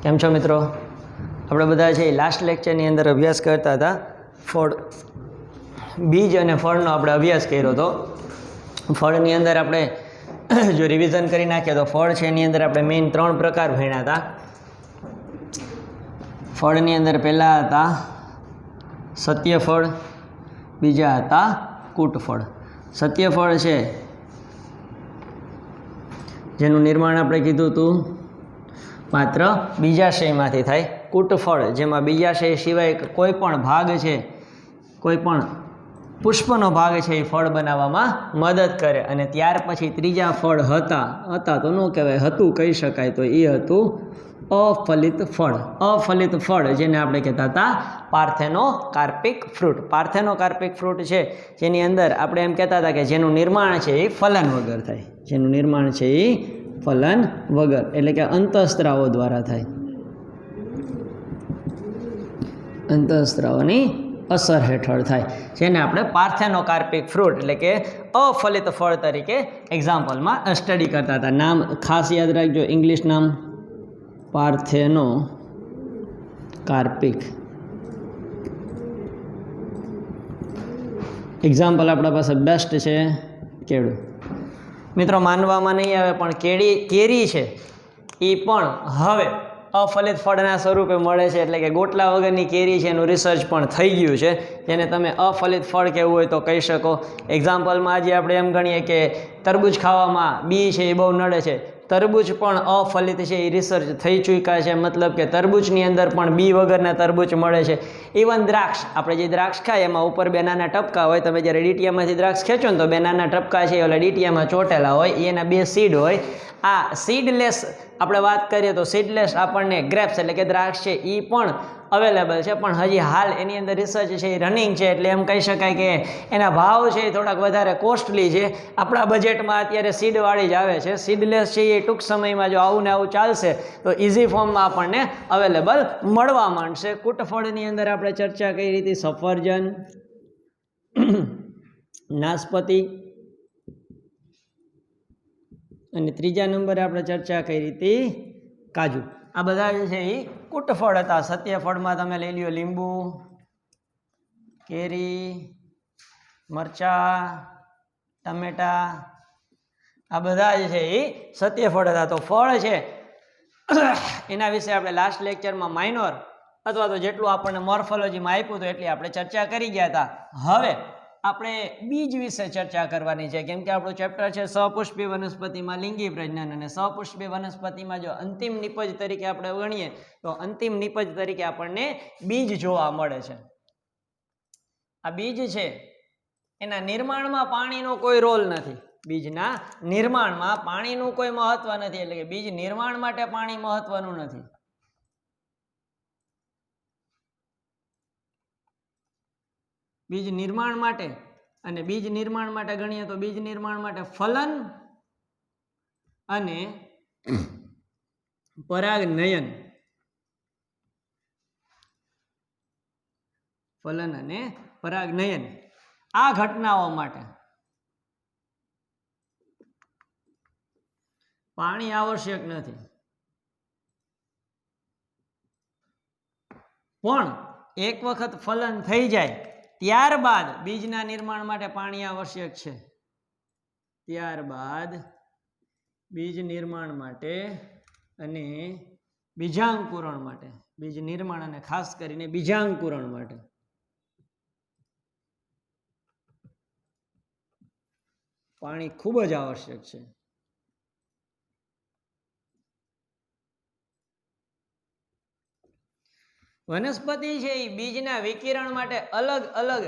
કેમ છો મિત્રો? આપણે બધા છે લાસ્ટ લેક્ચરની અંદર અભ્યાસ કરતા હતા ફળ, બીજ અને ફળનો આપણે અભ્યાસ કર્યો હતો. ફળની અંદર આપણે જો રિવિઝન કરી નાખીએ તો ફળ છે એની અંદર આપણે મેઇન 3 પ્રકાર ભણ્યા હતા. ફળની અંદર પહેલા હતા સત્ય ફળ, બીજા હતા કૂટ ફળ. સત્ય ફળ છે જેનું નિર્માણ આપણે કીધું હતું માત્ર બીજાશયમાંથી થાય. કૂટ ફળ જેમાં બીજાશય સિવાય કોઈ પણ ભાગ છે, કોઈ પણ પુષ્પનો ભાગ છે એ ફળ બનાવવામાં મદદ કરે. અને ત્યાર પછી ત્રીજા ફળ હતા તો ન કહેવાય, હતું કહી શકાય, તો એ હતું અફલિત ફળ. અફલિત ફળ જેને આપણે કહેતા હતા પાર્થેનોકાર્પિક ફ્રૂટ. પાર્થેનોકાર્પિક ફ્રૂટ છે જેની અંદર આપણે એમ કહેતા હતા કે જેનું નિર્માણ છે એ ફલન વગર થાય. જેનું નિર્માણ છે એ ફલન વગર એટલે કે અંતઃસ્ત્રાવો દ્વારા થાય. અંતઃસ્ત્રાવોની અસર હેઠળ થાય, જેને આપણે પાર્થેનોકાર્પિક ફ્રૂટ એટલે કે અફલિત ફળ તરીકે એક્ઝામ્પલમાં સ્ટડી કરતા હતા. નામ ખાસ યાદ રાખજો, ઇંગ્લિશ નામ પાર્થેનોકાર્પિક. એક્ઝામ્પલ આપણા પાસે બેસ્ટ છે કેળું. મિત્રો માનવામાં નહીં આવે પણ કેરી છે એ પણ હવે અફલિત ફળના સ્વરૂપે મળે છે. એટલે કે ગોટલા વગરની કેરી છે એનું રિસર્ચ પણ થઈ ગયું છે, જેને તમે અફલિત ફળ કહેવું હોય તો કહી શકો. એક્ઝામ્પલમાં આજે આપણે એમ ગણીએ કે તરબૂચ ખાવામાં બી છે એ બહુ નડે છે, તરબૂચ પણ અફલિત છે એ રિસર્ચ થઈ ચૂક્યા છે. મતલબ કે તરબૂચની અંદર પણ બી વગરના તરબૂચ મળે છે. ઇવન દ્રાક્ષ, આપણે જે દ્રાક્ષ ખાય એમાં ઉપર બે નાના ટપકા હોય. તમે જ્યારે ડીટીયામાંથી દ્રાક્ષ ખેંચો ને તો બે નાના ટપકા છે ઓલા ડીટીયામાં ચોટેલા હોય, એના 2 સીડ હોય. આ સીડલેસ આપણે વાત કરીએ તો સીડલેસ આપણને ગ્રેપ્સ એટલે કે દ્રાક્ષ છે એ પણ અવેલેબલ છે, પણ હજી હાલ એની અંદર રિસર્ચ છે એ રનિંગ છે. એટલે એમ કહી શકાય કે એના ભાવ છે એ થોડાક વધારે કોસ્ટલી છે. આપણા બજેટમાં અત્યારે સીડવાળી જ આવે છે. સીડલેસ છે એ ટૂંક સમયમાં જો આવું ને આવું ચાલશે તો ઇઝી ફોર્મમાં આપણને અવેલેબલ મળવા માંડશે. કૂટફળની અંદર આપણે ચર્ચા કરી હતી સફરજન, નાશપતિ, અને ત્રીજા નંબરે આપણે ચર્ચા કરી હતી કાજુ. આ બધા જે છે એ કૂટફળ હતા. સત્યફળમાં તમે લઈ લ્યો લીંબુ, કેરી, મરચાં, ટમેટા, આ બધા જે છે એ સત્યફળ હતા. તો ફળ છે એના વિશે આપણે લાસ્ટ લેક્ચરમાં માઇનોર અથવા તો જેટલું આપણને મોર્ફોલોજીમાં આપ્યું હતું એટલી આપણે ચર્ચા કરી ગયા હતા. હવે આપણે બીજ વિશે ચર્ચા કરવાની છે, કેમ કે આપણું ચેપ્ટર છે સપુષ્પી વનસ્પતિમાં લિંગી પ્રજનન. અને સપુષ્પી વનસ્પતિમાં જો અંતિમ નિપજ તરીકે આપણે ગણીએ તો અંતિમ નિપજ તરીકે આપણને બીજ જોવા મળે છે. આ બીજ છે એના નિર્માણમાં પાણીનો કોઈ રોલ નથી. બીજના નિર્માણમાં પાણીનું કોઈ મહત્વ નથી. એટલે કે બીજ નિર્માણ માટે પાણી મહત્વનું નથી. બીજ નિર્માણ માટે, અને બીજ નિર્માણ માટે ગણીએ તો બીજ નિર્માણ માટે ફલન અને પરાગનયન, ફલન અને પરાગનયન આ ઘટનાઓ માટે પાણી આવશ્યક નથી. પણ એક વખત ફલન થઈ જાય ત્યારબાદ બીજના નિર્માણ માટે પાણી આવશ્યક છે. ત્યારબાદ બીજ નિર્માણ માટે અને બીજાંકુરણ માટે, બીજ નિર્માણ અને ખાસ કરીને બીજાંકુરણ માટે પાણી ખૂબ જ આવશ્યક છે. વનસ્પતિ છે એ બીજના વિકિરણ માટે અલગ અલગ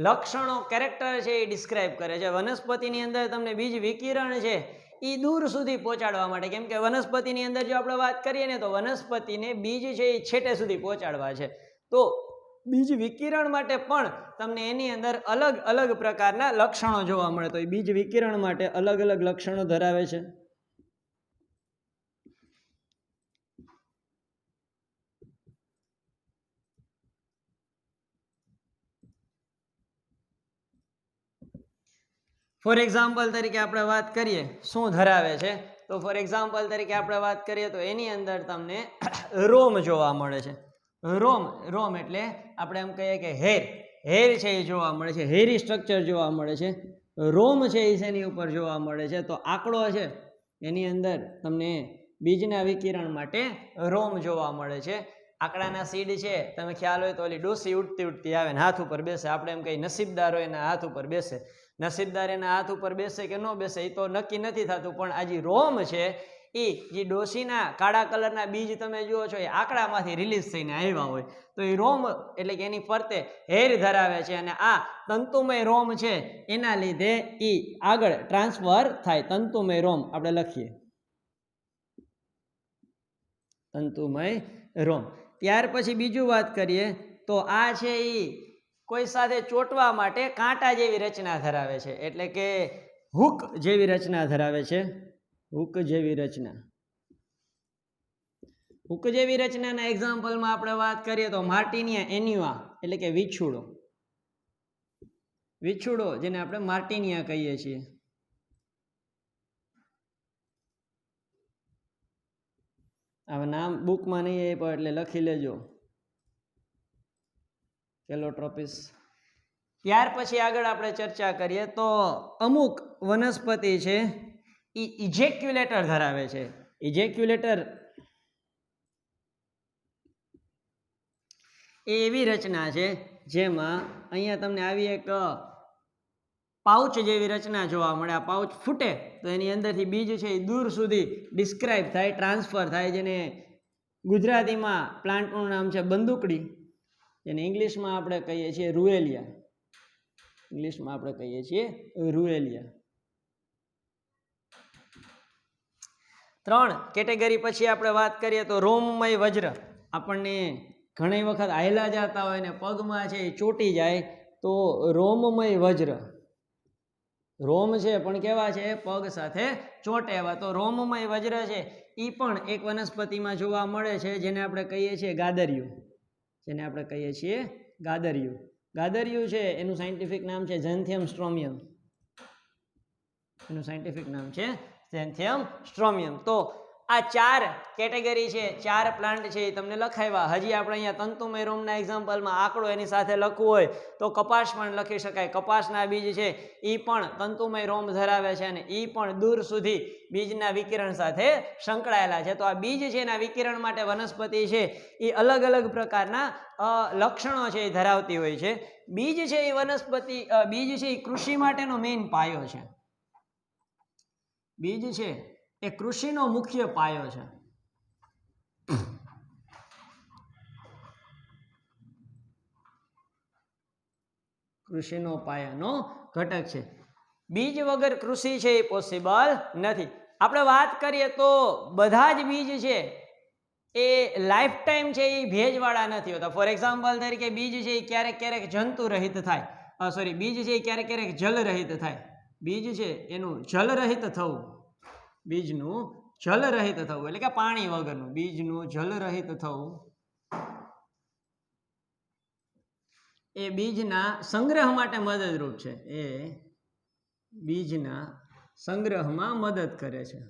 લક્ષણો, કેરેક્ટર છે એ ડિસ્ક્રાઇબ કરે છે. વનસ્પતિની અંદર તમને બીજ વિકિરણ છે એ દૂર સુધી પહોંચાડવા માટે, કેમ કે વનસ્પતિની અંદર જો આપણે વાત કરીએ ને તો વનસ્પતિને બીજ છે એ છેટે સુધી પહોંચાડવા છે. તો બીજ વિકિરણ માટે પણ તમને એની અંદર અલગ અલગ પ્રકારના લક્ષણો જોવા મળે. તો એ બીજ વિકિરણ માટે અલગ અલગ લક્ષણો ધરાવે છે. ફોર એક્ઝામ્પલ તરીકે આપણે વાત કરીએ શું ધરાવે છે તો ફોર એક્ઝામ્પલ તરીકે આપણે વાત કરીએ તો એની અંદર તમને રોમ જોવા મળે છે. રોમ એટલે આપણે એમ કહીએ કે હેર છે એ જોવા મળે છે, હેરી સ્ટ્રક્ચર જોવા મળે છે. રોમ છે એ શેની ઉપર જોવા મળે છે? તો આંકડો છે એની અંદર તમને બીજના વિકિરણ માટે રોમ જોવા મળે છે. આંકડાના સીડ છે, તમે ખ્યાલ હોય તો ઓલી ડોસી ઉડતી આવે ને હાથ ઉપર બેસે, આપણે એમ કહીએ નસીબદાર હોય એના હાથ ઉપર બેસે. નસીબદાર એના હાથ ઉપર બેસે કે ન બેસે એ તો નક્કી નથી થતું, પણ આ જે રોમ છે એ જે ડોસીના કાળા કલરના બીજ તમે જુઓ છો એ આંકડામાંથી રિલીઝ થઈને આવ્યા હોય, તો એ રોમ એટલે કે એની ફરતે હેર ધરાવે છે, અને આ તંતુમય રોમ છે એના લીધે એ આગળ ટ્રાન્સફર થાય. તંતુમય રોમ આપણે લખીએ, તંતુમય રોમ. ત્યાર પછી બીજું વાત કરીએ તો આ છે એ કોઈ સાથે ચોંટવા માટે કાંટા જેવી રચના ધરાવે છે, એટલે કે હુક જેવી રચના ધરાવે છે. હુક જેવી રચના. હુક જેવી રચનાના એક્ઝામ્પલમાં આપણે વાત કરીએ તો માર્ટિનિયા એન્યુઆ એટલે કે વિછુડો જેને આપણે માર્ટિનિયા કહીએ છીએ. હવે નામ બુકમાં નહીં આપ્યો એટલે લખી લેજો, કેલોટ્રોપિસ. ત્યાર પછી આગળ આપણે ચર્ચા કરીએ તો અમુક વનસ્પતિ છે એ ઇજેક્યુલેટર ધરાવે છે. ઇજેક્યુલેટર એ એવી રચના છે જેમાં અહીંયા તમને આવી એક પાઉચ જેવી રચના જોવા મળે. આ પાઉચ ફૂટે તો એની અંદરથી બીજ છે એ દૂર સુધી ડિસ્ક્રાઇબ થાય, ટ્રાન્સફર થાય, જેને ગુજરાતીમાં પ્લાન્ટનું નામ છે બંદૂકડી, જેને ઇંગ્લિશમાં આપણે કહીએ છીએ રૂએલિયા. ઇંગ્લિશમાં આપણે કહીએ છીએ રૂએલિયા. 3 કેટેગરી પછી આપણે વાત કરીએ તો રોમમય વજ્ર. આપણને ઘણી વખત હાયલા જતા હોય ને પગમાં છે એ ચોટી જાય તો રોમમય વજ્ર. રોમ છે પણ કેવા છે? પગ સાથે ચોટે એવા. તો રોમમય વજ્ર છે એ પણ એક વનસ્પતિમાં જોવા મળે છે, જેને આપણે કહીએ છીએ ગાદરિયું. ગાદરિયું છે એનું સાયન્ટિફિક નામ છે ઝેન્થિયમ સ્ટ્રોમિયમ. એનું સાયન્ટિફિક નામ છે ઝેન્થિયમ સ્ટ્રોમિયમ. તો આ 4 કેટેગરી છે, 4 પ્લાન્ટ છે એ તમને લખાવ્યા. હજી આપણે અહીંયા તંતુમય રોમના એક્ઝામ્પલમાં આંકડો એની સાથે લખવું હોય તો કપાસ પણ લખી શકાય. કપાસના બીજ છે એ પણ તંતુમય રોમ ધરાવે છે અને એ પણ દૂર સુધી બીજના વિકિરણ સાથે સંકળાયેલા છે. તો આ બીજ છે એના વિકિરણ માટે વનસ્પતિ છે એ અલગ અલગ પ્રકારના લક્ષણો છે એ ધરાવતી હોય છે. બીજ છે એ વનસ્પતિ, બીજ છે એ કૃષિ માટેનો મેઇન પાયો છે. બીજ છે એ કૃષિનો મુખ્ય પાયો છે. કૃષિનો પાયાનો ઘટક છે. બીજ વગર કૃષિ છે એ પોસિબલ નથી. આપણે વાત કરીએ તો બધા જ બીજ છે એ લાઈફ ટાઈમ છે એ ભેજવાળા નથી હોતા. ફોર એક્ઝામ્પલ તરીકે બીજ છે એ ક્યારેક ક્યારેક જંતુ રહિત થાય, બીજ છે એ ક્યારેક ક્યારેક જલ રહિત થાય. બીજ છે એનું જલ રહિત થવું, બીજનું જલ રહિત થવું એટલે કે પાણી વગરનું, બીજનું જલ રહિત થવું એ બીજના સંગ્રહ માટે મદદરૂપ છે. એ બીજના સંગ્રહમાં મદદ કરે છે.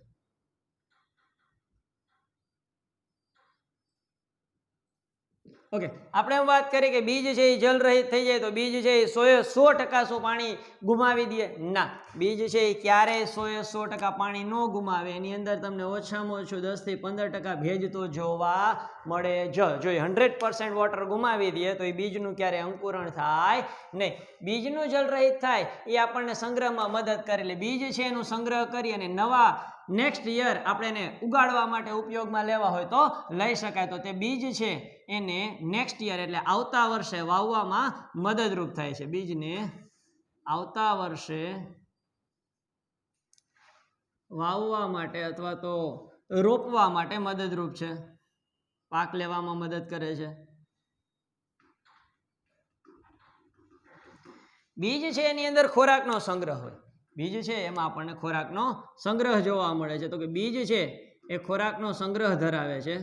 ઓકે, આપણે એમ વાત કરીએ કે બીજ છે એ જલ રહિત થઈ જાય તો બીજ છે એ 100% શું પાણી ગુમાવી દે? ના, બીજ છે એ ક્યારેય 100% પાણી ન ગુમાવે. એની અંદર તમને ઓછામાં ઓછું 10 થી 15% ભેજ તો જોવા મળે જ. જો 100% વોટર ગુમાવી દે તો એ બીજનું ક્યારે અંકુરણ થાય નહીં. બીજનું જલ રહિત થાય એ આપણને સંગ્રહમાં મદદ કરે. એટલે બીજ છે એનું સંગ્રહ કરી અને નવા નેક્સ્ટ યર આપણે એને ઉગાડવા માટે ઉપયોગમાં લેવા હોય તો લઈ શકાય. તો તે બીજ છે એને નેક્સ્ટ યર એટલે આવતા વર્ષે વાવવામાં મદદરૂપ થાય છે. બીજને આવતા વર્ષે વાવવા માટે અથવા તો રોપવા માટે મદદરૂપ છે, પાક લેવામાં મદદ કરે છે. બીજ છે એની અંદર ખોરાકનો સંગ્રહ હોય. બીજ છે એમાં આપણને ખોરાકનો સંગ્રહ જોવા મળે છે. તો કે બીજ છે એ ખોરાકનો સંગ્રહ ધરાવે છે.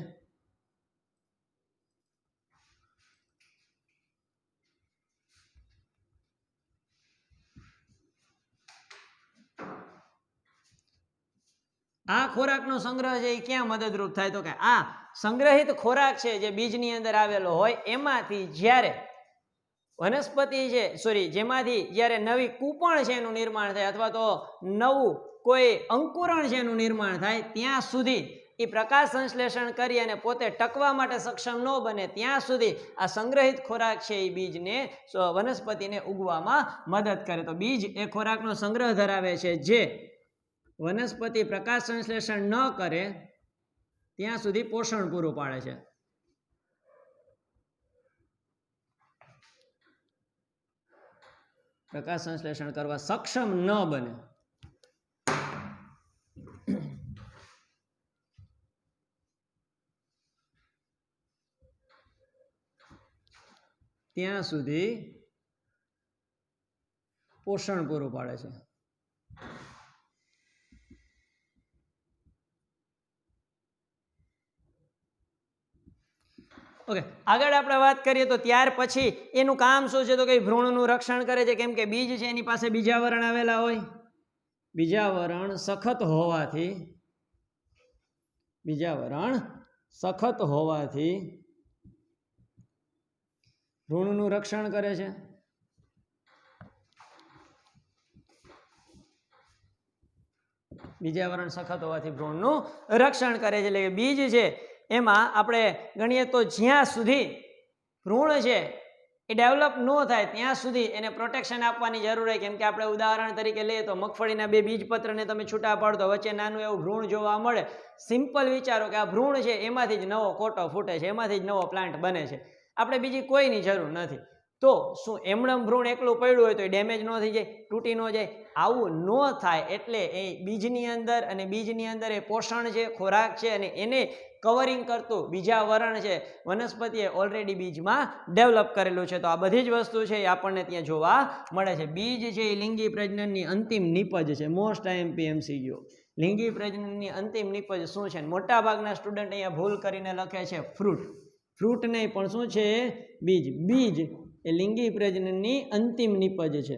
આ ખોરાકનો સંગ્રહ છે એ ક્યાં મદદરૂપ થાય? તો કે આ સંગ્રહિત ખોરાક છે જે બીજની અંદર આવેલો હોય એમાંથી જ્યારે વનસ્પતિ છે જેમાંથી જ્યારે નવી કૂપણ છે એનું નિર્માણ થાય અથવા તો નવું કોઈ અંકુરણ છે એનું નિર્માણ થાય ત્યાં સુધી એ પ્રકાશ સંશ્લેષણ કરી અને પોતે ટકવા માટે સક્ષમ ન બને ત્યાં સુધી આ સંગ્રહિત ખોરાક છે એ બીજને વનસ્પતિને ઉગવામાં મદદ કરે. તો બીજ એ ખોરાકનો સંગ્રહ ધરાવે છે જે વનસ્પતિ પ્રકાશ સંશ્લેષણ ન કરે ત્યાં સુધી પોષણ પૂરું પાડે છે. પ્રકાશ સંશ્લેષણ કરવા સક્ષમ ન બને ત્યાં સુધી પોષણ પૂરું પાડે છે. ઓકે, આગળ આપણે વાત કરીએ તો ત્યાર પછી એનું કામ શું છે? તો કે ભ્રૂણનું રક્ષણ કરે છે. કેમ કે બીજ છે એની પાસે બીજાવરણ આવેલા હોય. બીજાવરણ સખત હોવાથી ભ્રૂણનું રક્ષણ કરે છે. બીજાવરણ સખત હોવાથી ભ્રૂણનું રક્ષણ કરે છે. એટલે કે બીજ છે એમાં આપણે ગણીએ તો જ્યાં સુધી ભ્રૂણ છે એ ડેવલપ ન થાય ત્યાં સુધી એને પ્રોટેક્શન આપવાની જરૂર હોય. કેમ કે આપણે ઉદાહરણ તરીકે લઈએ તો મગફળીના 2 બીજપત્રને તમે છૂટા પાડતો વચ્ચે નાનું એવું ભ્રૂણ જોવા મળે. સિમ્પલ વિચારો કે આ ભ્રૂણ છે એમાંથી જ નવો કોટો ફૂટે છે, એમાંથી જ નવો પ્લાન્ટ બને છે. આપણે બીજી કોઈની જરૂર નથી. તો શું એમણમ ભ્રૂણ એકલું પડ્યું હોય તો એ ડેમેજ ન થઈ જાય, તૂટી ન જાય? આવું ન થાય એટલે એ બીજની અંદર એ પોષણ છે, ખોરાક છે અને એને કવરિંગ કરતું બીજાવરણ છે વનસ્પતિએ ઓલરેડી બીજમાં ડેવલપ કરેલું છે. તો આ બધી જ વસ્તુ છે એ આપણને ત્યાં જોવા મળે છે. બીજ છે એ લિંગી પ્રજનનની અંતિમ નિપજ છે. મોસ્ટ IMP લિંગી પ્રજનનની અંતિમ નિપજ શું છે? મોટા ભાગના સ્ટુડન્ટ અહીંયા ભૂલ કરીને લખે છે ફ્રૂટ નહીં, પણ શું છે? બીજ એ લિંગી પ્રજનનની અંતિમ નિપજ છે.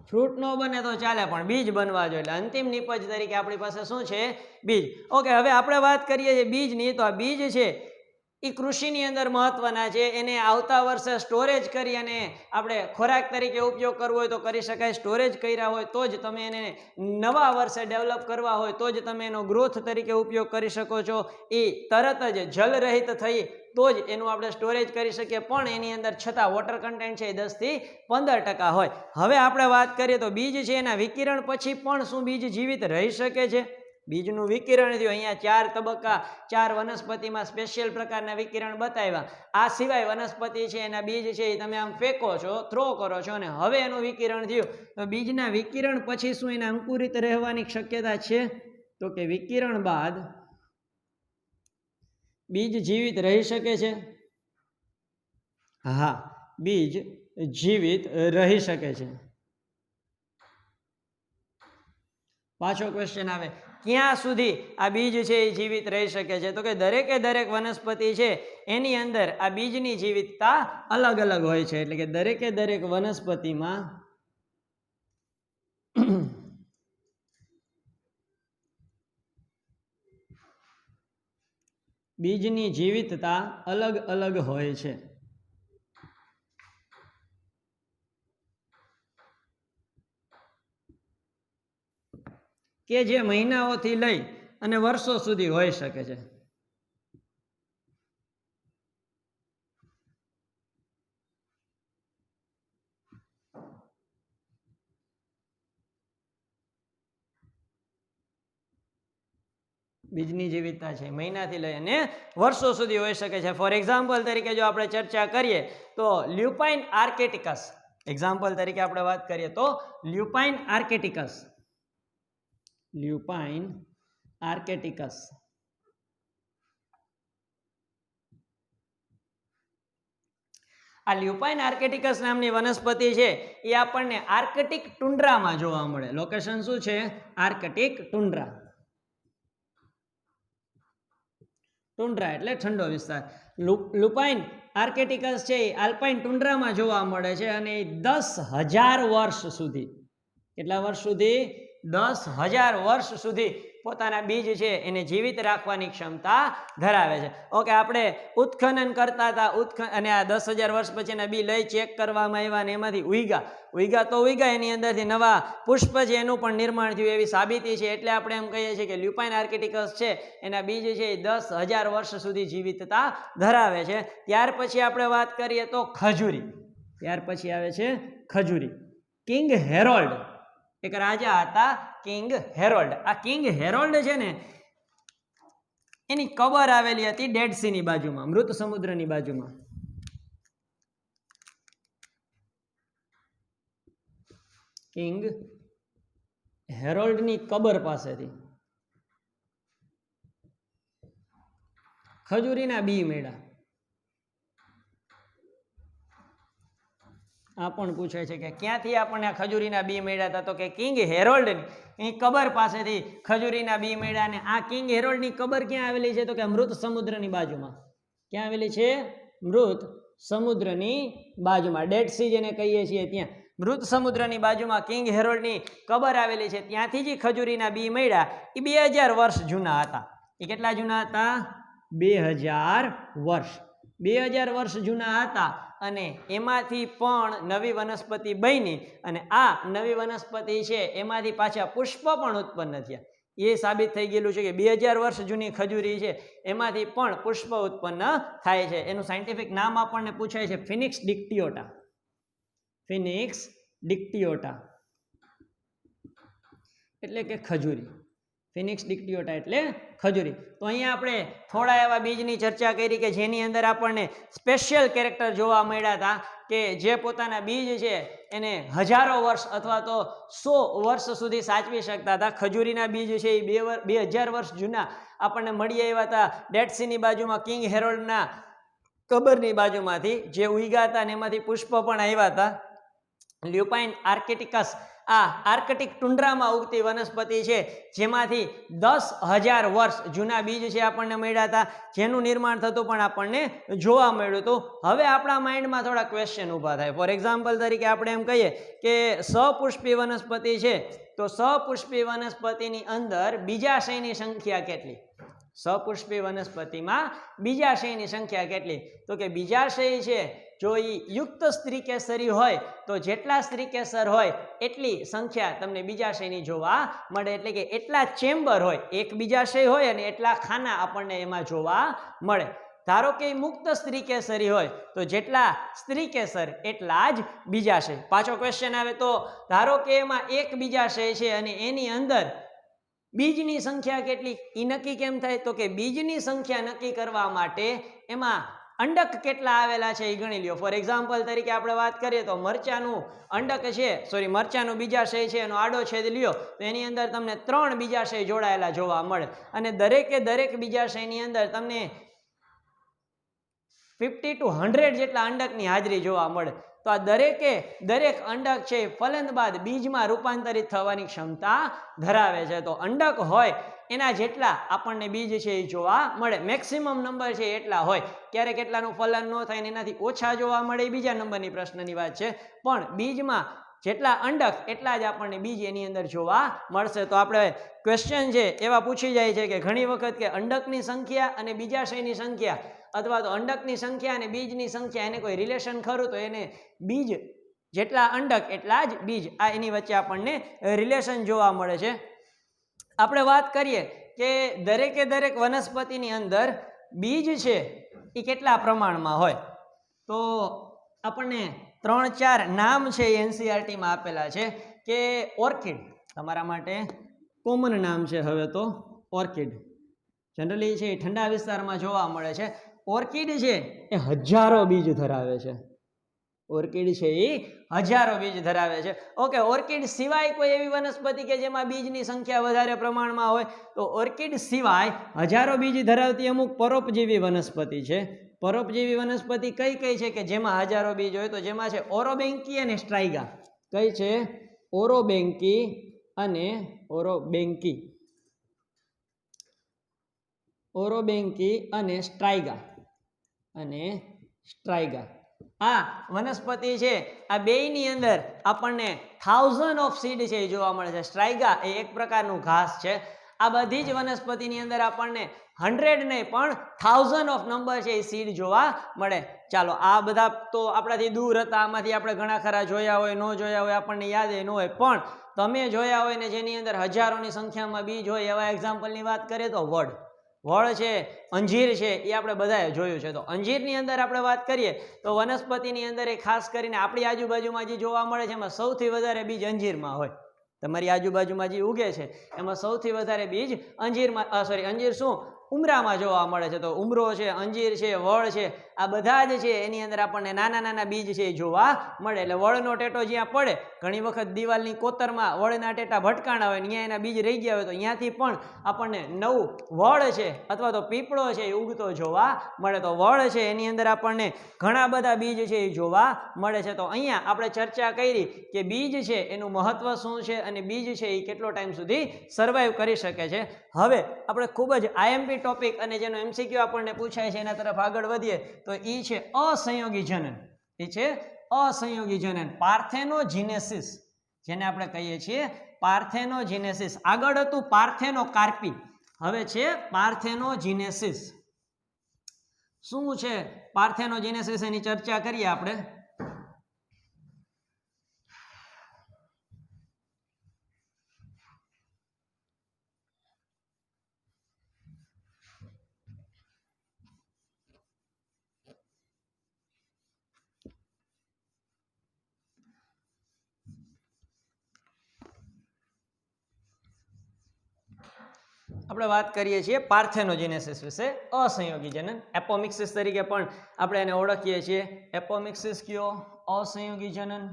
ફ્રૂટ ન બને તો ચાલે પણ બીજ બનવા જોઈએ. એટલે અંતિમ નિપજ તરીકે આપણી પાસે શું છે? બીજ. ઓકે, હવે આપણે વાત કરીએ છીએ બીજની. તો આ બીજ છે એ કૃષિની અંદર મહત્વના છે. એને આવતા વર્ષે સ્ટોરેજ કરી અને આપણે ખોરાક તરીકે ઉપયોગ કરવો હોય તો કરી શકાય. સ્ટોરેજ કર્યા હોય તો જ તમે એને નવા વર્ષે ડેવલપ કરવા હોય તો જ તમે એનો ગ્રોથ તરીકે ઉપયોગ કરી શકો છો. એ તરત જ જલરહિત થઈ તો જ એનું આપણે સ્ટોરેજ કરી શકીએ. પણ એની અંદર છતાં વોટર કન્ટેન્ટ છે એ 10 થી 15% હોય. હવે આપણે વાત કરીએ તો બીજ છે એના વિકિરણ પછી પણ શું બીજ જીવિત રહી શકે છે? બીજનું વિકિરણ થયું. અહીંયા 4 તબક્કા 4 વનસ્પતિમાં સ્પેશિયલ પ્રકારના વિકિરણ બતાવ્યા. આ સિવાય વનસ્પતિ છે એના બીજ છે એ તમે આમ ફેંકો છો, થ્રો કરો છો અને હવે એનું વિકિરણ થયું. તો બીજના વિકિરણ પછી શું એને અંકુરિત રહેવાની શક્યતા છે? તો કે વિકિરણ બાદ બીજ જીવિત રહી શકે છે? હા, બીજ જીવિત રહી શકે છે. પાછો ક્વેશ્ચન આવે, ક્યાં સુધી આ બીજ છે એ જીવિત રહી શકે છે? તો કે દરેકે દરેક વનસ્પતિ છે એની અંદર આ બીજની જીવિતતા અલગ અલગ હોય છે. એટલે કે દરેકે દરેક વનસ્પતિમાં બીજની જીવિતતા અલગ અલગ હોય છે. કે જે મહિનાઓથી લઈ અને વર્ષો સુધી હોઈ શકે છે. બીજની જીવિતતા છે મહિનાથી લઈ અને વર્ષો સુધી હોઈ શકે છે. ફોર એક્ઝામ્પલ તરીકે જો આપણે ચર્ચા કરીએ તો લ્યુપાઇન આર્કેટિકસ, એક્ઝામ્પલ તરીકે આપણે વાત કરીએ તો લ્યુપાઇન આર્કેટિકસ, આ લ્યુપાઇન આર્કેટિકસ નામની વનસ્પતિ છે એ આપણને આર્કટિક ટુન્ડ્રામાં જોવા મળે. લોકેશન શું છે? આર્કટિક ટુન્ડ્રા. ટુન્ડ્રા એટલે ઠંડો વિસ્તાર. લુપાઇન આર્કેટિકસ છે એ આલ્પાઇન ટુન્ડ્રામાં જોવા મળે છે અને 10,000 વર્ષ સુધી, કેટલા વર્ષ સુધી? 10,000 વર્ષ સુધી પોતાના બીજ છે એને જીવિત રાખવાની ક્ષમતા ધરાવે છે. ઓકે, આપણે ઉત્ખનન કરતા હતા અને આ 10,000 વર્ષ પછીના બી લઈ ચેક કરવામાં આવ્યા અને એમાંથી ઉઈગા એની અંદરથી નવા પુષ્પ છે એનું પણ નિર્માણ થયું એવી સાબિતી છે. એટલે આપણે એમ કહીએ છીએ કે લ્યુપાઇન આર્કેટિકસ છે એના બીજ છે એ 10,000 વર્ષ સુધી જીવિતતા ધરાવે છે. ત્યાર પછી આપણે વાત કરીએ તો ખજૂરી. ત્યાર પછી આવે છે ખજૂરી. કિંગ હેરોલ્ડ, એક રાજા હતા કિંગ હેરોલ્ડ. આ કિંગ હેરોલ્ડ છે ને એની કબર આવેલી હતી ડેડ સીની બાજુમાં, મૃત સમુદ્રની બાજુમાં. કિંગ હેરોલ્ડની કબર પાસેથી ખજૂરીના બી મળ્યા. આ પણ પૂછે છે કે ક્યાંથી આપણને ખજૂરીના બી મળ્યા હતા, તો કે કિંગ હેરોલ્ડની કબર પાસેથી ખજૂરીના બી મળ્યા. અને આ કિંગ હેરોલ્ડની કબર ક્યાં આવેલી છે, તો કે મૃત સમુદ્રની બાજુમાં. ક્યાં આવેલી છે? મૃત સમુદ્રની બાજુમાં, ડેડ સી જેને કહીએ છીએ ત્યાં. મૃત સમુદ્રની બાજુમાં કિંગ હેરોલ્ડની કબર આવેલી છે. ત્યાંથી જ ખજૂરીના બી મળ્યા. એ 2000 વર્ષ જૂના હતા. એ કેટલા જૂના હતા? 2000 વર્ષ. 2000 વર્ષ જૂના હતા અને એમાંથી પણ નવી વનસ્પતિ બની અને આ નવી વનસ્પતિ છે એમાંથી પાછા પુષ્પ પણ ઉત્પન્ન થયા. એ સાબિત થઈ ગયેલું છે કે 2000 વર્ષ જૂની ખજૂરી છે એમાંથી પણ પુષ્પ ઉત્પન્ન થાય છે. એનું સાયન્ટિફિક નામ આપણને પૂછાય છે ફિનિક્સ ડિક્ટિયોટા. ફિનિક્સ ડિક્ટિયોટા એટલે કે ખજૂરી. ફિનિક્સ ડિક્ટિયોટા એટલે ખજૂરી. તો અહીંયા આપણે થોડા એવા બીજની ચર્ચા કરી કે જેની અંદર આપણને સ્પેશિયલ કેરેક્ટર જોવા મળ્યા હતા કે જે પોતાના બીજ છે એને હજારો વર્ષ અથવા તો 100 વર્ષ સુધી સાચવી શકતા હતા. ખજૂરીના બીજ છે એ 2000 વર્ષ જૂના આપણને મળી આવ્યા હતા ડેડ સીની બાજુમાં કિંગ હેરોલ્ડના કબરની બાજુમાંથી જે ઉઈગા હતા અને એમાંથી પુષ્પ પણ આવ્યા હતા. લ્યુપાઇન આર્કેટિકસ આ આર્કટિક ટુન્ડ્રામાં ઉગતી વનસ્પતિ છે જેમાંથી 10,000 વર્ષ જૂના બીજ છે આપણને મળ્યા હતા, જેનું નિર્માણ થતું પણ આપણને જોવા મળ્યું હતું. હવે આપણા માઇન્ડમાં થોડા ક્વેશ્ચન ઊભા થાય. ફોર એક્ઝામ્પલ તરીકે આપણે એમ કહીએ કે સપુષ્પી વનસ્પતિ છે તો સપુષ્પી વનસ્પતિની અંદર બીજાશયની સંખ્યા કેટલી? સપુષ્પી વનસ્પતિમાં બીજાશયની સંખ્યા કેટલી? તો કે બીજાશય છે જો એ યુક્ત સ્ત્રીકેસરી હોય તો જેટલા સ્ત્રીકેસર હોય એટલી સંખ્યા તમને બીજાશયની જોવા મળે. એટલે કે એટલા ચેમ્બર હોય, એક બીજાશય હોય અને એટલા ખાના આપણને એમાં જોવા મળે. ધારો કે મુક્ત સ્ત્રીકેસરી હોય તો જેટલા સ્ત્રીકેસર એટલા જ બીજાશય. પાછો ક્વેશ્ચન આવે તો ધારો કે એમાં એક બીજાશય છે અને એની અંદર બીજની સંખ્યા કેટલી? એ નક્કી કેમ થાય? તો કે બીજની સંખ્યા નક્કી કરવા માટે એમાં અંડક કેટલા આવેલા છે એ ગણી લ્યો. ફોર એક્ઝામ્પલ તરીકે આપણે વાત કરીએ તો મરચાનું અંડક છે, મરચાનું બીજાશય છે એનો આડો છેદ લ્યો તો એની અંદર તમને 3 બીજાશય જોડાયેલા જોવા મળે અને દરેક બીજાશયની અંદર તમને 50 to 100 જેટલા અંડકની હાજરી જોવા મળે. તો આ દરેક અંડક છે ફલન બાદ બીજમાં રૂપાંતરિત થવાની ક્ષમતા ધરાવે છે. તો અંડક હોય એના જેટલા આપણને બીજ છે એ જોવા મળે. મેક્સિમમ નંબર છે એટલા હોય. ક્યારેક કેટલાનું ફલન ન થાય ને એનાથી ઓછા જોવા મળે એ બીજા નંબરની પ્રશ્નની વાત છે, પણ બીજમાં જેટલા અંડક એટલા જ આપણને બીજ એની અંદર જોવા મળશે. તો આપણે ક્વેશ્ચન છે એવા પૂછી જાય છે કે ઘણી વખત કે અંડકની સંખ્યા અને બીજાશયની સંખ્યા અથવા તો અંડકની સંખ્યા અને બીજની સંખ્યા એને કોઈ રિલેશન ખરું? તો એને બીજ જેટલા અંડક એટલા જ બીજ, આ એની વચ્ચે આપણને રિલેશન જોવા મળે છે. આપણે વાત કરીએ કે દરેક વનસ્પતિની અંદર બીજ છે એ કેટલા પ્રમાણમાં હોય, તો આપણને 3-4 નામ છે એનસીઈઆરટીમાં આપેલા છે કે ઓર્કિડ, તમારા માટે કોમન નામ છે હવે તો ઓર્કિડ. જનરલી છે એ ઠંડા વિસ્તારમાં જોવા મળે છે. ઓર્કિડ છે એ હજારો બીજ ધરાવે છે. ઓર્કિડ છે એ હજારો બીજ ધરાવે છે. ઓકે, ઓર્કિડ સિવાય કોઈ એવી વનસ્પતિ કે જેમાં બીજની સંખ્યા વધારે પ્રમાણમાં હોય? તો ઓર્કિડ સિવાય હજારો બીજ ધરાવતી અમુક પરોપજીવી વનસ્પતિ છે. પરોપજીવી વનસ્પતિ કઈ છે કે જેમાં હજારો બીજ હોય? તો જેમાં છે ઓરોબેન્કી અને સ્ટ્રાઇગા. કઈ છે? ઓરોબેન્કી અને સ્ટ્રાઇગા. સ્ટ્રાઇગા. આ વનસ્પતિ છે, આ બેયની અંદર આપણને 1000 ઓફ સીડ છે એ જોવા મળે છે. સ્ટ્રાઇગા એ એક પ્રકારનું ઘાસ છે. આ બધી જ વનસ્પતિની અંદર આપણને 100 નહીં પણ 1000 ઓફ નંબર છે એ સીડ જોવા મળે. ચાલો, આ બધા તો આપણાથી દૂર હતા, આમાંથી આપણે ઘણા ખરા જોયા હોય, ન જોયા હોય, આપણને યાદ ન હોય, પણ તમે જોયા હોય ને જેની અંદર હજારોની સંખ્યામાં બીજ હોય એવા એક્ઝામ્પલની વાત કરીએ તો વડ છે, અંજીર છે, એ આપણે બધાએ જોયું છે. તો અંજીરની અંદર આપણે વાત કરીએ તો વનસ્પતિની અંદર એ ખાસ કરીને આપણી આજુબાજુમાં જે જોવા મળે છે એમાં સૌથી વધારે બીજ અંજીરમાં હોય. તમારી આજુબાજુમાં જે ઉગે છે એમાં સૌથી વધારે બીજ અંજીર શું ઉમરામાં જોવા મળે છે. તો ઉમરો છે, અંજીર છે, વડ છે, આ બધા જ છે એની અંદર આપણને નાના નાના બીજ છે એ જોવા મળે. એટલે વડનો ટેટો જ્યાં પડે, ઘણી વખત દિવાલની કોતરમાં વડના ટેટા ભટકાણા હોય, ત્યાં એના બીજ રહી ગયા હોય, તો અહીંયાથી પણ આપણને નવું વડ છે અથવા તો પીપળો છે એ ઉગતો જોવા મળે. તો વડ છે એની અંદર આપણને ઘણા બધા બીજ છે એ જોવા મળે છે. તો અહીંયા આપણે ચર્ચા કરી કે બીજ છે એનું મહત્વ શું છે અને બીજ છે એ કેટલો ટાઈમ સુધી સર્વાઈવ કરી શકે છે. હવે આપણે ખૂબ જ IMP ટોપિક અને જેનો MCQ આપણને પૂછાય છે એના તરફ આગળ વધીએ તો એ છે અસંયોગી જનન. એ છે અસંયોગી જનન, પાર્થેનોજીનેસિસ, જેને આપણે કહીએ છીએ પાર્થેનોજીનેસિસ. આગળ હતું પાર્થેનોકાર્પી, હવે છે પાર્થેનોજીનેસિસ. શું છે પાર્થેનોજીનેસિસ એની ચર્ચા કરીએ આપણે. આપણે વાત કરીએ છીએ પાર્થેનોજીનેસિસ વિશે, અસંયોગી જનન. એપોમિક્સિસ તરીકે પણ આપણે એને ઓળખીએ છીએ. એપોમિક્સિસ કયો, અસંયોગી જનન.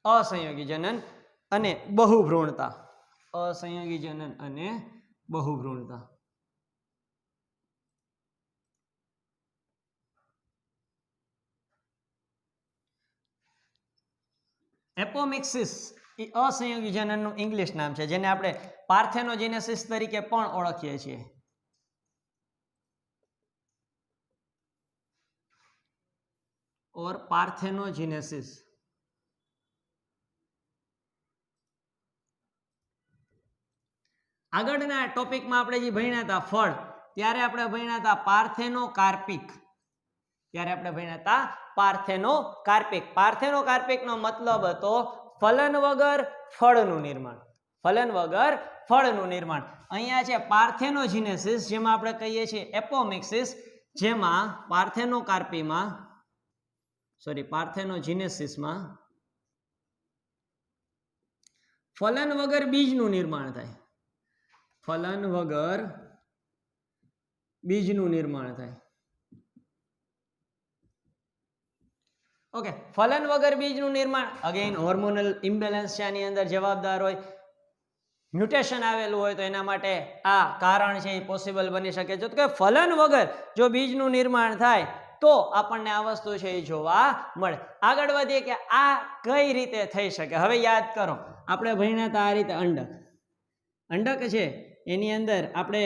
અસંયોગી જનન અને બહુભ્રૂણતા. અસંયોગી જનન અને બહુભ્રૂણતા. એપોમિક્સિસ એ અસંયોગી જનનનું ઇંગ્લિશ નામ છે, જેને આપણે પાર્થેનોજીનેસિસ તરીકે પણ ઓળખીએ છીએ. ઓર પાર્થેનોજીનેસિસ. આગળના ટોપિકમાં આપણે જે ભણ્યા હતા ફળ, ત્યારે આપણે ભણ્યા હતા પાર્થેનોકાર્પિક. પાર્થેનોકાર્પિકનો મતલબ હતો ફલન વગર ફળનું નિર્માણ. ફલન વગર ફળનું નિર્માણ. અહીંયા છે પાર્થેનોજીનેસિસ, જેમાં આપણે કહીએ છીએ એપોમિક્સિસ, જેમાં પાર્થેનોજીનેસિસમાં ફલન વગર બીજનું નિર્માણ થાય. ફલન વગર બીજનું નિર્માણ થાય. ઓકે, ફલન વગર બીજનું નિર્માણ, અગેન હોર્મોનલ ઇમ્બેલેન્સ છે આની અંદર જવાબદાર હોય. મ્યુટેશન આવેલું હોય તો એના માટે આ કારણ છે એ પોસિબલ બની શકે છે. તો કે ફલન વગર જો બીજનું નિર્માણ થાય તો આપણને આ વસ્તુ છે એ જોવા મળે. આગળ વધીએ કે આ કઈ રીતે થઈ શકે. હવે યાદ કરો, આપણે ભણ્યા હતા આ રીતે અંડક છે એની અંદર આપણે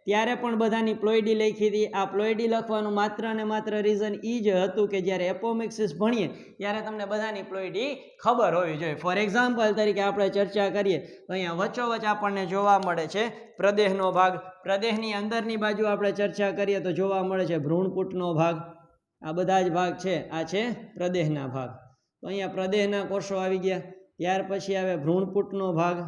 ત્યારે પણ બધાની પ્લોઇડી લખી હતી. આ પ્લોઇડી લખવાનું માત્ર અને માત્ર રીઝન એ જ હતું કે જ્યારે એપોમિક્સિસ ભણીએ ત્યારે તમને બધાની પ્લોઇડી ખબર હોવી જોઈએ. ફોર એક્ઝામ્પલ તરીકે આપણે ચર્ચા કરીએ તો અહીંયા વચ્ચોવચ આપણને જોવા મળે છે પ્રદેહનો ભાગ. પ્રદેહની અંદરની બાજુ આપણે ચર્ચા કરીએ તો જોવા મળે છે ભ્રૂણપૂટનો ભાગ. આ બધા જ ભાગ છે, આ છે પ્રદેહના ભાગ. તો અહીંયા પ્રદેહના કોષો આવી ગયા. ત્યાર પછી આવે ભ્રૂણપૂટનો ભાગ.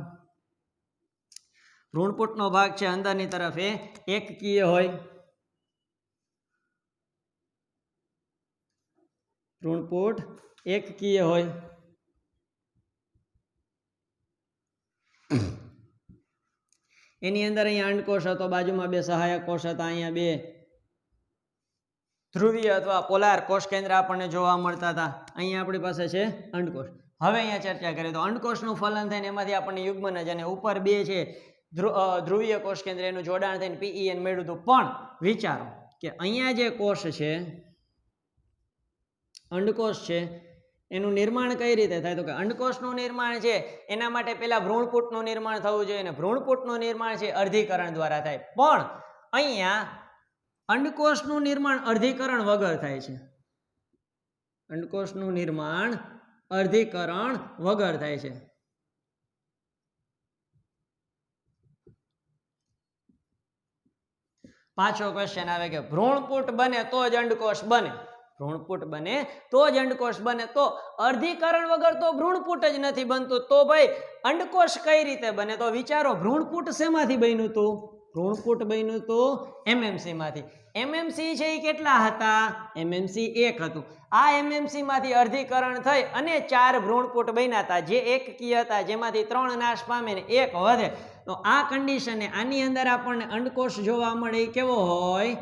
ભ્રૂણપૂટનો ભાગ છે અંદરની તરફ એ એકકીય હોય. ભ્રૂણપૂટ એકકીય હોય. એની અંદર અહીંયા અંડકોષ હતો, બાજુમાં બે સહાયક કોષ હતા, અહીંયા બે ધ્રુવીય અથવા પોલાર કોષ કેન્દ્ર આપણને જોવા મળતા હતા. અહીંયા આપણી પાસે છે અંડકોષ. હવે અહીંયા ચર્ચા કરીએ તો અંડકોષનું ફલન થઈને એમાંથી આપણને યુગ્મનજ અને ઉપર બે છે ધ્રુવીય કોષ કેન્દ્ર, એનું જોડાણ થઈને PEN મળ્યું હતું. પણ વિચારો કે અહીંયા જે કોષ છે અંડકોષ છે એનું નિર્માણ કઈ રીતે થાય? તો કે અંડકોષનું નિર્માણ છે એના માટે પહેલા ભ્રૂણપૂટનું નિર્માણ થવું જોઈએ, અને ભ્રૂણપૂટનું નિર્માણ છે અર્ધીકરણ દ્વારા થાય. પણ અહીંયા અંડકોષનું નિર્માણ અર્ધીકરણ વગર થાય છે. અંડકોષનું નિર્માણ અર્ધીકરણ વગર થાય છે. પાછો ક્વેશ્ચન આવે કે ભ્રૂણપૂટ બને તો જ અંડકોષ બને. ભ્રૂણપૂટ બને તો જ અંડકોષ બને, તો અર્ધીકરણ વગર તો ભ્રૂણપૂટ જ નથી બનતું. તો ભાઈ અંડકોષ કઈ રીતે બને? તો વિચારો, ભ્રૂણપૂટ શેમાંથી બન્યું હતું? ભ્રૂણપૂટ બન્યું હતું એમએમસી માંથી. એમએમસી છે એ કેટલા હતા? એમએમસી 1 હતું. આ એમએમસી માંથી અર્ધીકરણ થઈ અને 4 ભ્રૂણપૂટ બન્યા હતા, જે એકકીય હતા, જેમાંથી 3 નાશ પામે ને 1 વધે. તો આ કન્ડિશને આની અંદર આપણને અંડકોષ જોવા મળે કેવો હોય?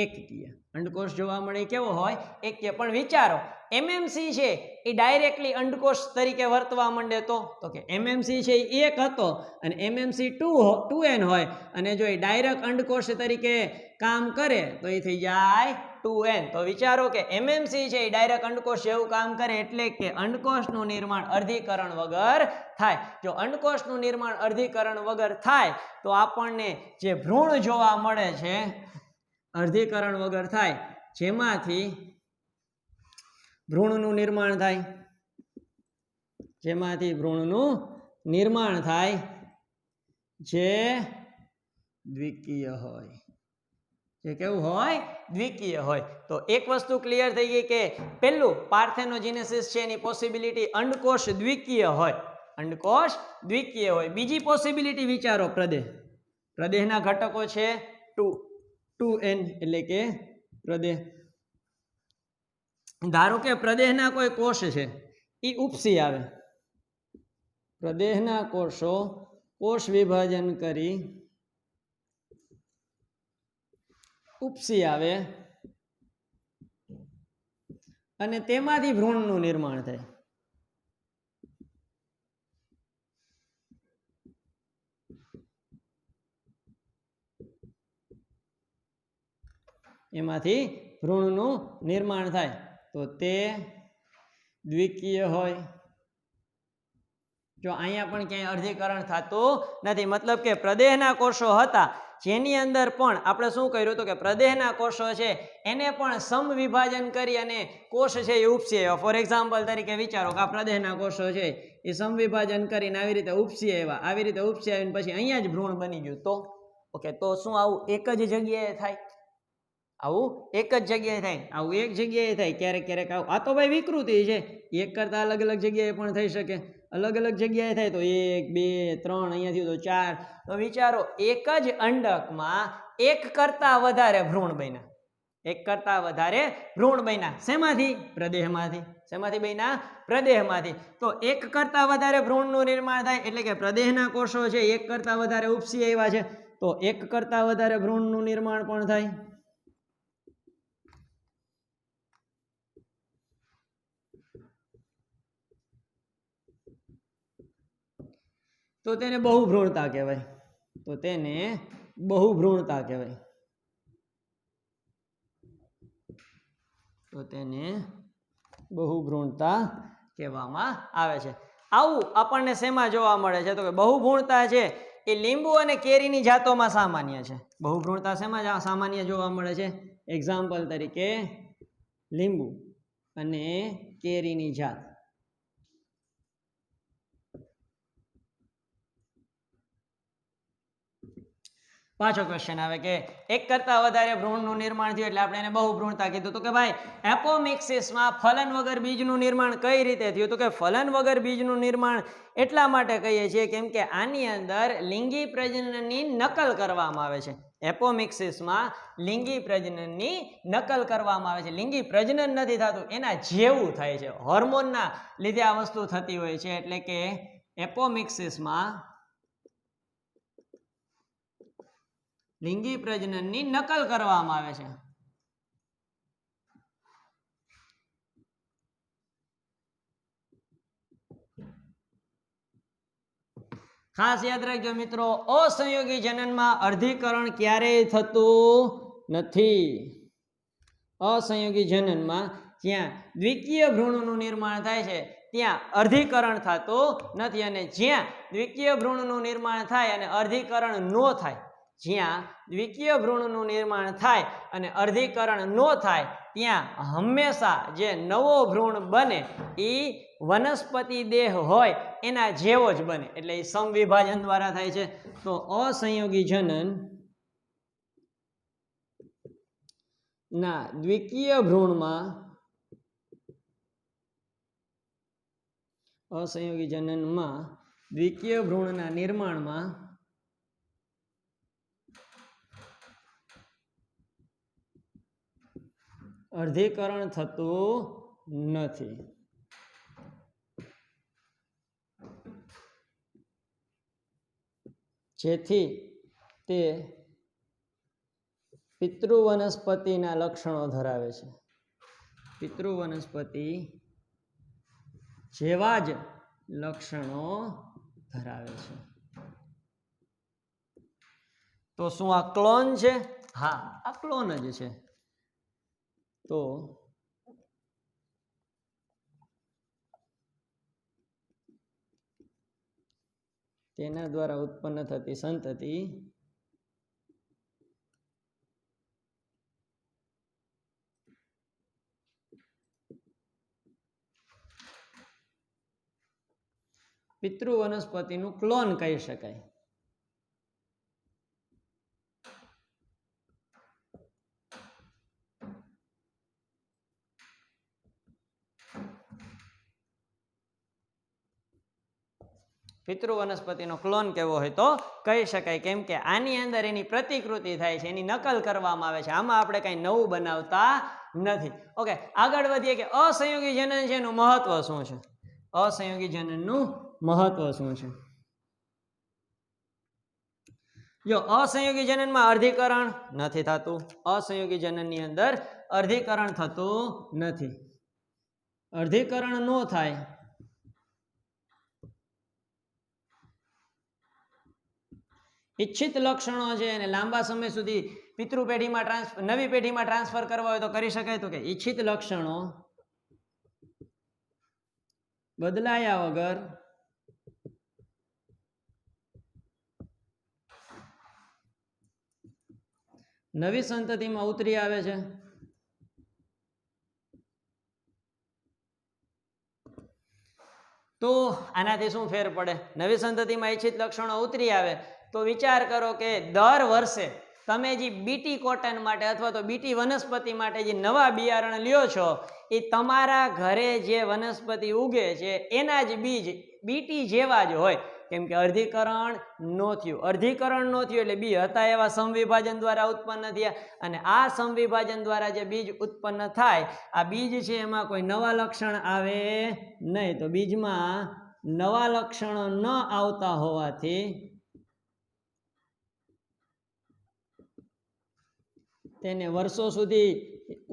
એકકીય. અંડકોષ જોવા મળે કેવો હોય? એકકીય. પણ વિચારો, એમએમસી છે એ ડાયરેક્ટલી અંડકોષ તરીકે વર્તવા માંડે તો કે એમએમસી છે એ 1 હતો અને એમએમસી 2n હોય, અને જો એ ડાયરેક્ટ અંડકોષ તરીકે કામ કરે તો એ થઈ જાય 2n. તો વિચારો કે એમએમસી છે એ ડાયરેક્ટ અંડકોષ જેવું કામ કરે, એટલે કે અંડકોષનું નિર્માણ અર્ધીકરણ વગર થાય. જો અંડકોષનું નિર્માણ અર્ધીકરણ વગર થાય તો આપણને જે ભ્રૂણ જોવા મળે છે અર્ધીકરણ વગર થાય, જેમાંથી ભ્રૂણનું નિર્માણ થાય, જેમાંથી ભ્રૂણનું નિર્માણ થાય જે દ્વિકીય હોય. જે કેવું હોય? દ્વિકીય હોય. તો એક વસ્તુ ક્લિયર થઈ ગઈ કે પહેલું પાર્થેનોજેનેસિસ છે એની પોસિબિલિટી અંડકોષ દ્વિકીય હોય. અંડકોષ દ્વિકીય હોય. બીજી પોસિબિલિટી વિચારો, પ્રદેહ. પ્રદેહના ઘટકો છે 2n, એટલે કે પ્રદેહ. ધારો કે પ્રદેહના કોઈ કોષ છે એ ઉપસી આવે. પ્રદેહના કોષો કોષ વિભાજન કરી ઉપસી આવે અને તેમાંથી ભ્રૂણનું નિર્માણ થાય. એમાંથી ભ્રૂણનું નિર્માણ થાય તો તે દ્વિકીય હોય. જો અહીંયા પણ ક્યાંય અર્ધીકરણ થતું નથી, મતલબ કે પ્રદેહના કોષો હતા જેની અંદર પણ આપણે શું કર્યું હતું કે પ્રદેહના કોષો છે એને પણ સમવિભાજન કરી અને કોષ છે એ ઉપસી આવ્યા. ફોર એક્ઝામ્પલ તરીકે વિચારો કે આ પ્રદેહના કોષો છે એ સમવિભાજન કરીને આવી રીતે ઉપસી આવ્યા. આવી રીતે ઉપસી આવીને પછી અહીંયા જ ભ્રૂણ બની ગયું. તો ઓકે, તો શું આવું એક જ જગ્યાએ થાય? આવું એક જ જગ્યાએ થાય? આવું એક જગ્યાએ થાય? ક્યારેક ક્યારેક આવું. આ તો ભાઈ વિકૃતિ છે. એક કરતા અલગ અલગ જગ્યાએ પણ થઈ શકે. અલગ અલગ જગ્યાએ થાય તો 1 2 3, અહીંયાથી તો 4. તો વિચારો, એક જ અંડકમાં એક કરતા વધારે ભ્રૂણ બન્યા. એક કરતા વધારે ભ્રૂણ બન્યા. શેમાંથી? પ્રદેહમાંથી. શેમાંથી બન્યા? પ્રદેહમાંથી. તો એક કરતા વધારે ભ્રૂણનું નિર્માણ થાય એટલે કે પ્રદેહના કોષો છે એક કરતા વધારે ઉપસી આવ્યા છે, તો એક કરતા વધારે ભ્રૂણનું નિર્માણ પણ થાય. તો તેને બહુભ્રૂણતા કહેવાય. તો તેને બહુભ્રૂણતા કહેવાય. તો તેને બહુભ્રૂણતા કહેવામાં આવે છે. આવું આપણને શેમાં જોવા મળે છે? તો કે બહુભ્રૂણતા છે એ લીંબુ અને કેરીની જાતોમાં સામાન્ય છે. બહુભ્રૂણતા શેમાં સામાન્ય જોવા મળે છે? એક્ઝામ્પલ તરીકે લીંબુ અને કેરીની જાત. પાછો ક્વેશ્ચન આવે કે એક કરતા વધારે ભ્રૂણનું નિર્માણ થયું એટલે આપણે એને બહુભ્રૂણતા કીધું. તો કે ભાઈ એપોમિક્સિસમાં ફલન વગર બીજનું નિર્માણ કઈ રીતે થયું? તો કે ફલન વગર બીજનું નિર્માણ એટલા માટે કહીએ છીએ કેમ કે આની અંદર લિંગી પ્રજનનની નકલ કરવામાં આવે છે. એપોમિક્સિસમાં લિંગી પ્રજનનની નકલ કરવામાં આવે છે. લિંગી પ્રજનન નથી થતું, એના જેવું થાય છે. હોર્મોનના લીધે આ વસ્તુ થતી હોય છે. એટલે કે એપોમિક્સિસમાં લિંગી પ્રજનનની નકલ કરવામાં આવે છે. ખાસ યાદ રાખજો મિત્રો, અસંયોગી જનનમાં અર્ધીકરણ ક્યારેય થતું નથી. અસંયોગી જનનમાં જ્યાં દ્વિકીય ભ્રૂણનું નિર્માણ થાય છે ત્યાં અર્ધીકરણ થતું નથી, અને જ્યાં દ્વિકીય ભ્રૂણનું નિર્માણ થાય અને અર્ધીકરણ ન થાય, જ્યાં દ્વિકીય ભ્રૂણનું નિર્માણ થાય અને અર્ધીકરણ ન થાય ત્યાં હંમેશા જે નવો ભ્રૂણ બને એ વનસ્પતિ દેહ હોય એના જેવો જ બને, એટલે એ સમવિભાજન દ્વારા થાય છે. તો અસંયોગી જનન ના દ્વિકીય ભ્રૂણમાં અસંયોગી જનનમાં દ્વિકીય ભ્રૂણના નિર્માણમાં અર્ધીકરણ થતું નથી. જેથી તે પિતૃવનસ્પતિના લક્ષણો ધરાવે છે. પિતૃવનસ્પતિ જેવા જ લક્ષણો ધરાવે છે. તો શું આ ક્લોન છે? હા, આ ક્લોન જ છે. તો તેના દ્વારા ઉત્પન્ન થતી સંતતિ પિતૃ વનસ્પતિનું ક્લોન કહી શકાય. પિતૃ વનસ્પતિનો ક્લોન કેવો હોય તો કહી શકાય, કેમ કે આની અંદર એની પ્રતિકૃતિ થાય છે, એની નકલ કરવામાં આવે છે. આમાં આપણે કંઈ નવું બનાવતા નથી. ઓકે, આગળ વધીએ કે અસંયોગી જનન છે એનું મહત્વ શું છે? અસંયોગી જનનનું મહત્વ શું છે? જો અસંયોગી જનનમાં અર્ધીકરણ નથી થતું, અસંયોગી જનનની અંદર અર્ધીકરણ થતું નથી. અર્ધીકરણ ન થાય ઈચ્છિત લક્ષણો છે અને લાંબા સમય સુધી પિતૃ પેઢીમાં નવી પેઢીમાં ટ્રાન્સફર કરવા હોય તો કરી શકાય. તો કે ઈચ્છિત લક્ષણો બદલાયા વગર નવી સંતતિમાં ઉતરી આવે છે. તો આનાથી શું ફેર પડે? નવી સંતતિમાં ઈચ્છિત લક્ષણો ઉતરી આવે તો વિચાર કરો કે દર વર્ષે તમે જે બીટી કોટન માટે અથવા તો બીટી વનસ્પતિ માટે જે નવા બિયારણ લ્યો છો એ તમારા ઘરે જે વનસ્પતિ ઉગે છે એના જ બીજ બીટી જેવા જ હોય, કેમ કે અર્ધીકરણ ન થયું. અર્ધીકરણ ન થયું એટલે બી હતા એવા સમવિભાજન દ્વારા ઉત્પન્ન થયા, અને આ સમવિભાજન દ્વારા જે બીજ ઉત્પન્ન થાય આ બીજ છે એમાં કોઈ નવા લક્ષણ આવે નહીં. તો બીજમાં નવા લક્ષણો ન આવતા હોવાથી તેને વર્ષો સુધી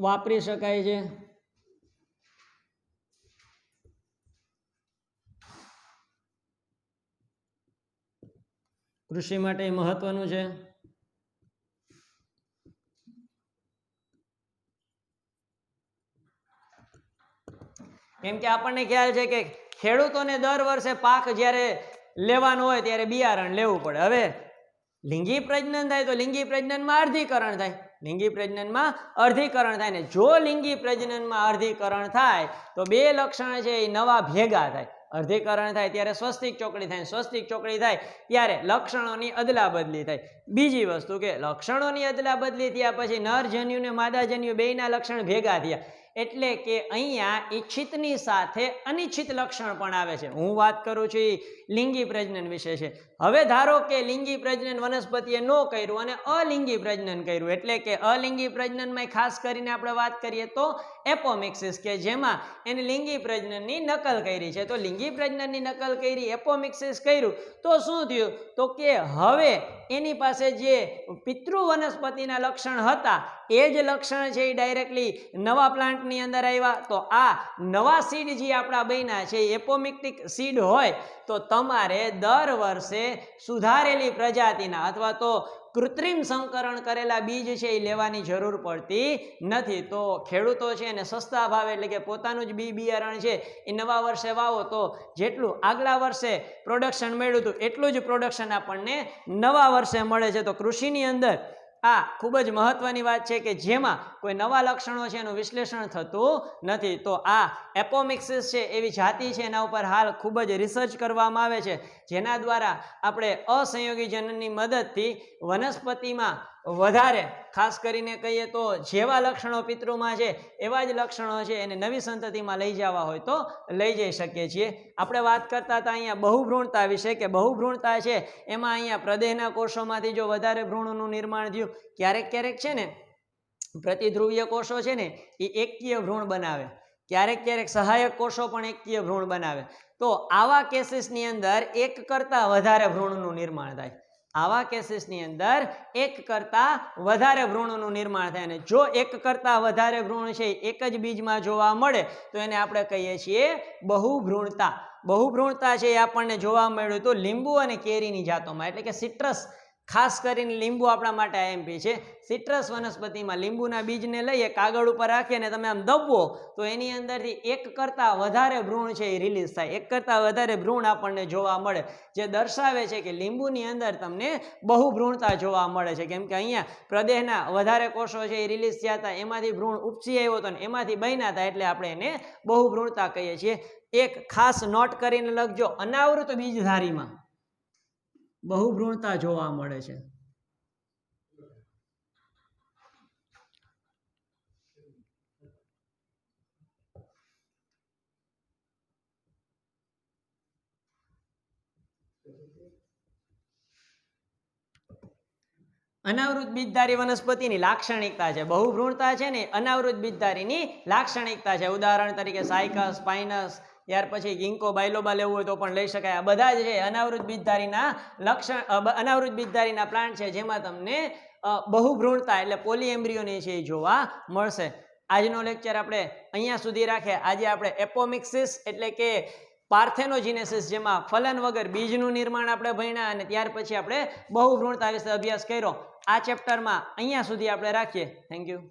વાપરી શકાય છે. કૃષિ માટે મહત્વનું છે. કેમ કે આપણને ખ્યાલ છે કે ખેડૂતોને દર વર્ષે પાક જ્યારે લેવાનો હોય ત્યારે બિયારણ લેવું પડે. હવે લિંગી પ્રજનન થાય તો લિંગી પ્રજનનમાં અર્ધીકરણ થાય, લિંગી પ્રજનનમાં અર્ધીકરણ થાય ને જો લિંગી પ્રજનનમાં અર્ધીકરણ થાય તો બે લક્ષણ છે એ નવા ભેગા થાય. અર્ધીકરણ થાય ત્યારે સ્વસ્તિક ચોકડી થાય, સ્વસ્તિક ચોકડી થાય ત્યારે લક્ષણોની અદલા બદલી થાય. બીજી વસ્તુ કે લક્ષણોની અદલા બદલી થયા પછી નરજન્યુ ને માદાજન્યુ બેયના લક્ષણ ભેગા થયા, એટલે કે અહીંયા ઈચ્છિતની સાથે અનિચ્છિત લક્ષણ પણ આવે છે. હું વાત કરું છું એ લિંગી પ્રજનન વિશે છે. હવે ધારો કે લિંગી પ્રજનન વનસ્પતિએ ન કર્યું અને અલિંગી પ્રજનન કર્યું, એટલે કે અલિંગી પ્રજનનમાં ખાસ કરીને આપણે વાત કરીએ તો એપોમિક્સિસ, કે જેમાં એને લિંગી પ્રજનનની નકલ કરી છે. તો લિંગી પ્રજનનની નકલ કરી, એપોમિક્સિસ કર્યું તો શું થયું? તો કે હવે એની પાસે જે પિતૃ વનસ્પતિના લક્ષણ હતા એ જ લક્ષણ છે એ ડાયરેક્ટલી નવા પ્લાન્ટની અંદર આવ્યા. તો આ નવા સીડ જે આપણા બન્યા છે એપોમિક્ટિક સીડ હોય તો તમારે દર વર્ષે સુધારેલી પ્રજાતિના અથવા તો કૃત્રિમ સંકરણ કરેલા બીજ છે એ લેવાની જરૂર પડતી નથી. તો ખેડૂતો છે એને સસ્તા ભાવે એટલે કે પોતાનું જ બિયારણ છે એ નવા વર્ષે વાવો તો જેટલું આગલા વર્ષે પ્રોડક્શન મળ્યું હતું એટલું જ પ્રોડક્શન આપણને નવા વર્ષે મળે છે. તો કૃષિની અંદર આ ખૂબ જ મહત્વની વાત છે કે જેમાં કોઈ નવા લક્ષણો છે એનું વિશ્લેષણ થતું નથી. તો આ એપોમિક્સિસ છે એવી જાતિ છે એના ઉપર હાલ ખૂબ જ રિસર્ચ કરવામાં આવે છે જેના દ્વારા આપણે અસંયોગી જનનની મદદથી વનસ્પતિમાં વધારે ખાસ કરીને કહીએ તો જેવા લક્ષણો પિતૃમાં છે એવા જ લક્ષણો છે એને નવી સંતતિમાં લઈ જવા હોય તો લઈ જઈ શકીએ છીએ. આપણે વાત કરતા હતા અહીંયા બહુભ્રૂણતા વિશે કે બહુભ્રૂણતા છે એમાં અહીંયા પ્રદેહના કોષોમાંથી જો વધારે ભ્રૂણનું નિર્માણ થયું ક્યારેક ક્યારેક છે ને પ્રતિધ્રુવીય કોષો છે ને એ એકકીય ભ્રૂણ બનાવે, ક્યારેક ક્યારેક સહાયક કોષો પણ એકકીય ભ્રૂણ બનાવે. તો આવા કેસીસની અંદર એક કરતાં વધારે ભ્રૂણનું નિર્માણ થાય. આવા કેસીસની અંદર એક કરતાં વધારે ભ્રૂણનું નિર્માણ થાય અને જો એક કરતાં વધારે ભ્રૂણ છે એક જ બીજમાં જોવા મળે તો એને આપણે કહીએ છીએ બહુભ્રૂણતા. બહુભ્રૂણતા છે એ આપણને જોવા મળ્યું તો લીંબુ અને કેરીની જાતોમાં એટલે કે સિટ્રસ, ખાસ કરીને લીંબુ આપણા માટે આઈએમપી છે. સિટ્રસ વનસ્પતિમાં લીંબુના બીજને લઈએ કાગળ ઉપર રાખીને તમે આમ દબવો તો એની અંદરથી એક કરતાં વધારે ભ્રૂણ છે એ રિલીઝ થાય, એક કરતાં વધારે ભ્રૂણ આપણને જોવા મળે જે દર્શાવે છે કે લીંબુની અંદર તમને બહુભ્રૂણતા જોવા મળે છે. કેમ કે અહીંયા પ્રદેહના વધારે કોષો છે એ રિલીઝ થયા હતા, એમાંથી ભ્રૂણ ઉપસી આવ્યો હતો ને એમાંથી બન્યા હતા એટલે આપણે એને બહુભ્રૂણતા કહીએ છીએ. એક ખાસ નોટ કરીને લખજો, અનાવૃત બીજધારીમાં બહુભ્રૂણતા જોવા મળે છે. અનાવૃત બીજધારી વનસ્પતિની લાક્ષણિકતા છે. બહુભ્રૂણતા છે ને અનાવૃત બીજધારીની લાક્ષણિકતા છે. ઉદાહરણ તરીકે સાયકસ, પાઇનસ, ત્યાર પછી ગિંકો બાયલોબા લેવું હોય તો પણ લઈ શકાય. આ બધા જ છે અનાવૃત બીજધારીના અનાવૃત બીજધારીના પ્લાન્ટ છે જેમાં તમને બહુભ્રૂણતા એટલે પોલીએમ્બ્રિયોની છે એ જોવા મળશે. આજનો લેક્ચર આપણે અહીંયા સુધી રાખીએ. આજે આપણે એપોમિક્સિસ એટલે કે પાર્થેનોજીનેસિસ જેમાં ફલન વગર બીજનું નિર્માણ આપણે ભણ્યા અને ત્યાર પછી આપણે બહુભ્રૂણતા વિશે અભ્યાસ કર્યો. આ ચેપ્ટરમાં અહીંયા સુધી આપણે રાખીએ. Thank you.